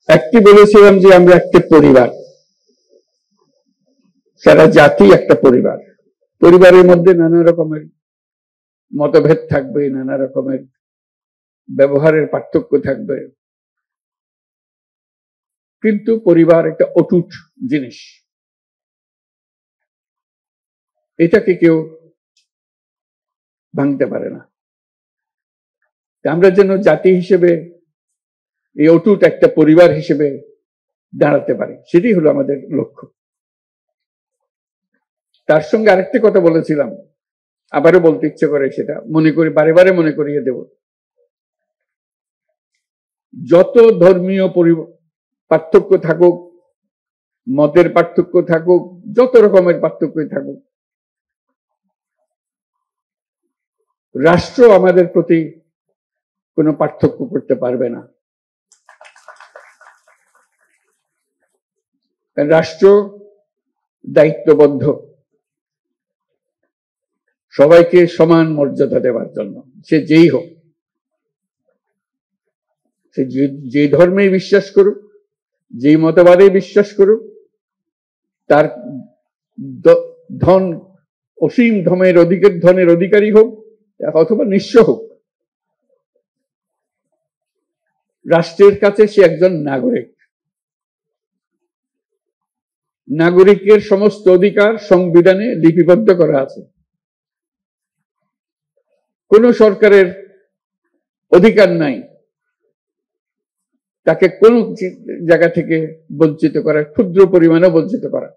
একটি বলেছিলাম যে আমরা একটা পরিবার, সারা জাতি একটা পরিবার। পরিবারের মধ্যে নানা রকমের মতভেদ থাকবে, নানা রকমের ব্যবহারের পার্থক্য থাকবে, কিন্তু পরিবার একটা অটুট জিনিস, এটাকে কেউ ভাঙতে পারে না। আমরা যেন জাতি হিসেবে এই অটুট একটা পরিবার হিসেবে দাঁড়াতে পারি, সেটাই হলো আমাদের লক্ষ্য। তার সঙ্গে আরেকটা কথা বলেছিলাম, আবারও বলতে ইচ্ছে করে, সেটা মনে করি, বারে বারে মনে করিয়ে দেব। যত ধর্মীয় পার্থক্য থাকুক, মতের পার্থক্য থাকুক, যত রকমের পার্থক্যই থাকুক, রাষ্ট্র আমাদের প্রতি কোনো পার্থক্য করতে পারবে না। রাষ্ট্র দায়িত্ববদ্ধ সবাইকে সমান মর্যাদা দেওয়ার জন্য, সে যেই হোক, সে যে ধর্মে বিশ্বাস করুক, যেই মতবাদে বিশ্বাস করুক, তার ধন অসীম ধনের অধিকারী হোক অথবা নিঃস্ব হোক, রাষ্ট্রের কাছে সে একজন নাগরিক। নাগরিকের সমস্ত অধিকার সংবিধানে লিপিবদ্ধ করা আছে। কোন সরকারের অধিকার নাই তাকে কোন জায়গা থেকে বঞ্চিত করা, ক্ষুদ্র পরিমাণে বঞ্চিত করা।